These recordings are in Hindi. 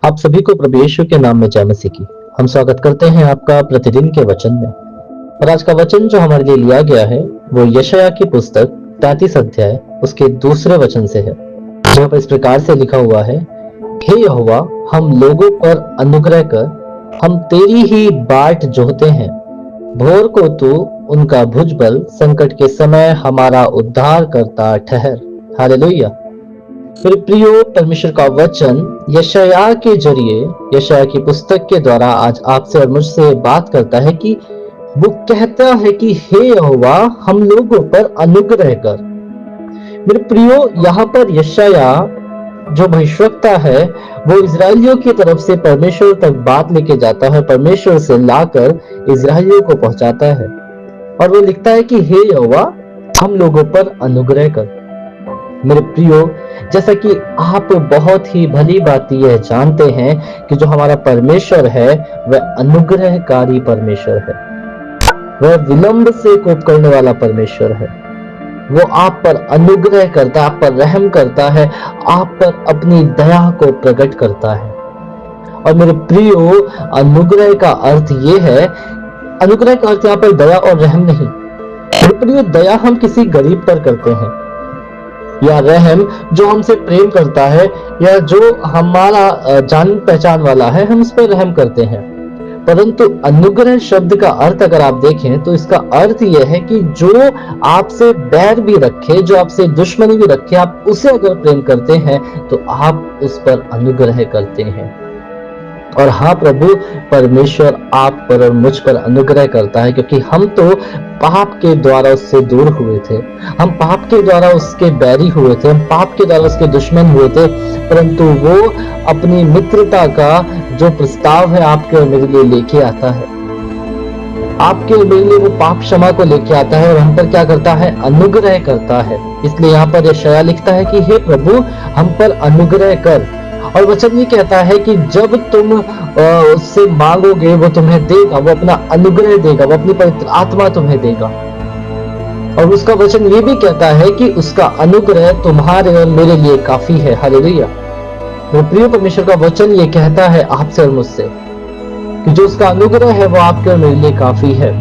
आप सभी को प्रभु यीशु के नाम में जय मसीह की। हम स्वागत करते हैं आपका प्रतिदिन के वचन में। और आज का वचन जो हमारे लिए लिया गया है वो यशायाह की पुस्तक 33 अध्याय उसके दूसरे वचन से है, जहाँ पर इस प्रकार से लिखा हुआ है, हे यहोवा, हम लोगों पर अनुग्रह कर, हम तेरी ही बाट जोहते हैं। भोर को तू उनका भुजबल, संकट के समय हमारा उद्धार करता ठहर। हालेलुया। मेरे प्रियो, परमेश्वर का वचन यशायाह के जरिए, यशायाह की पुस्तक के द्वारा आज आपसे और मुझसे बात करता है कि वो कहता है कि हे यहोवा, हम लोगों पर अनुग्रह कर। मेरे प्रियो, यहाँ पर यशायाह जो भविष्यवक्ता है वो इजरायलियों की तरफ से परमेश्वर तक बात लेके जाता है, परमेश्वर से लाकर इजरायलियों को पहुंचाता है। और वो लिखता है कि हे यहोवा, हम लोगों पर अनुग्रह कर। मेरे प्रियो, जैसा कि आप बहुत ही भली बात यह जानते हैं कि जो हमारा परमेश्वर है वह अनुग्रहकारी परमेश्वर है, वह विलंब से कोप करने वाला परमेश्वर है। वो आप पर अनुग्रह करता है, आप पर रहम करता है, आप पर अपनी दया को प्रकट करता है। और मेरे प्रियो, अनुग्रह का अर्थ ये है, अनुग्रह का अर्थ यहाँ पर दया और रहम नहीं। मेरे प्रियो, दया हम किसी गरीब पर करते हैं, या रहम जो हमसे प्रेम करता है या जो हमारा जान पहचान वाला है, हम उस पर रहम करते हैं। परंतु अनुग्रह शब्द का अर्थ अगर आप देखें तो इसका अर्थ यह है कि जो आपसे बैर भी रखे, जो आपसे दुश्मनी भी रखे, आप उसे अगर प्रेम करते हैं तो आप उस पर अनुग्रह करते हैं। और हाँ प्रभु परमेश्वर आप पर और मुझ पर अनुग्रह करता है, क्योंकि हम तो पाप के द्वारा उससे दूर हुए थे, हम पाप के द्वारा उसके बैरी हुए थे, हम पाप के द्वारा उसके दुश्मन हुए थे। परंतु वो अपनी मित्रता का जो प्रस्ताव है आपके और मेरे लिए लेके आता है, आपके और मेरे लिए वो पाप क्षमा को लेके आता है और हम पर क्या करता है, अनुग्रह करता है। इसलिए यहाँ पर यशायाह लिखता है कि हे प्रभु, हम पर अनुग्रह कर। और वचन ये कहता है कि जब तुम उससे मांगोगे वो तुम्हें देगा, वो अपना अनुग्रह देगा, वो अपनी पवित्र आत्मा तुम्हें देगा। और उसका वचन ये भी कहता है कि उसका अनुग्रह तुम्हारे और मेरे लिए काफी है। हालेलुया। वो प्रिय परमेश्वर का वचन ये कहता है आपसे और मुझसे कि जो उसका अनुग्रह है वो आपके और मेरे लिए काफी है।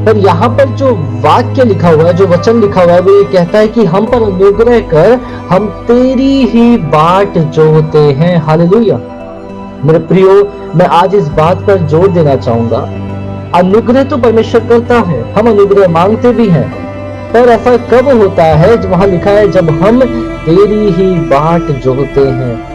पर यहाँ पर जो वाक्य लिखा हुआ है, जो वचन लिखा हुआ है, वो ये कहता है कि हम पर अनुग्रह कर, हम तेरी ही बाट जोहते हैं। हालेलुया। मेरे प्रियो, मैं आज इस बात पर जोर देना चाहूंगा, अनुग्रह तो परमेश्वर करता है, हम अनुग्रह मांगते भी हैं, पर ऐसा कब होता है, जो वहां लिखा है, जब हम तेरी ही बाट जोहते हैं।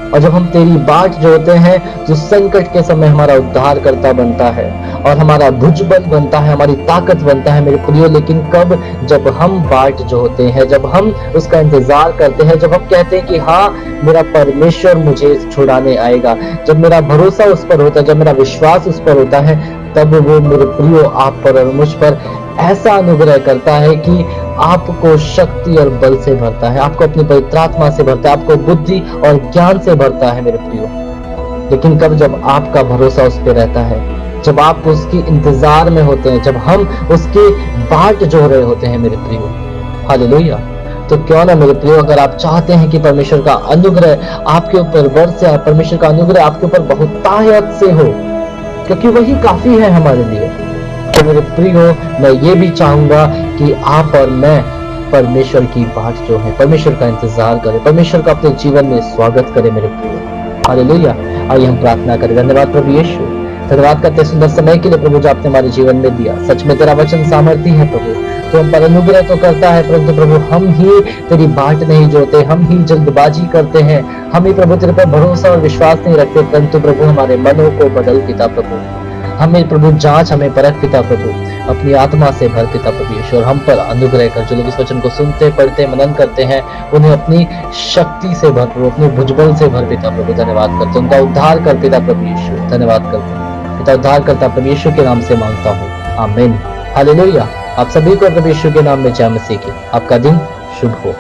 और जब हम तेरी बाट जोहते हैं तो संकट के समय हमारा उद्धार करता बनता है और हमारा भुजबल बनता है, हमारी ताकत बनता है। मेरे प्रियो, लेकिन कब, जब हम बाट जोहते हैं, जब हम उसका इंतजार करते हैं, जब हम कहते हैं कि हाँ मेरा परमेश्वर मुझे छुड़ाने आएगा, जब मेरा भरोसा उस पर होता है, जब मेरा विश्वास उस पर होता है, तब वो मेरे प्रियो आप पर और मुझ पर ऐसा अनुग्रह करता है कि आपको शक्ति और बल से भरता है, आपको अपनी पवित्र आत्मा से भरता है, आपको बुद्धि और ज्ञान से भरता है मेरे प्रियो। लेकिन कब, जब आपका भरोसा उस पर रहता है, जब आप उसकी इंतजार में होते हैं, जब हम उसके बाट जो रहे होते हैं मेरे प्रियो। हालेलुया। तो क्यों ना मेरे प्रियो, अगर आप चाहते हैं कि परमेश्वर का अनुग्रह आपके ऊपर बरसे, परमेश्वर का अनुग्रह आपके ऊपर बहुतायत से हो, क्योंकि वही काफी है हमारे लिए, तो मेरे प्रियो मैं ये भी चाहूंगा कि आप और मैं परमेश्वर की बात जो है, परमेश्वर का इंतजार करें, परमेश्वर का अपने जीवन में स्वागत करें मेरे प्रियो। हालेलुया। आइए हम प्रार्थना करें। धन्यवाद प्रभु यीशु, धन्यवाद करते सुंदर समय के लिए प्रभु जो आपने हमारे जीवन में दिया। सच में तेरा वचन सामर्थी है प्रभु, तो हम पर अनुग्रह तो करता है, परंतु प्रभु हम ही तेरी बाट नहीं जोते, हम ही जल्दबाजी करते हैं, हम ही प्रभु तेरे पर भरोसा और विश्वास नहीं रखते। परंतु प्रभु हमारे मनों को बदल पिता प्रभु, हमें प्रभु जांच, हमें परख पिता प्रभु, अपनी आत्मा से भर पिता प्रभु यीशु, और हम पर अनुग्रह कर। जो लोग इस वचन को सुनते, पढ़ते, मनन करते हैं, उन्हें अपनी शक्ति से भर प्रभु, अपने भुजबल से भर पिता प्रभु। धन्यवाद करते, उनका उद्धार कर पिता प्रभु यीशु। धन्यवाद करते पिता, उद्धार करता प्रभु यीशु के नाम से मांगता हूँ, आमीन। हालेलुया। आप सभी को प्रभु यीशु के नाम में जय मसीह की। आपका दिन शुभ हो।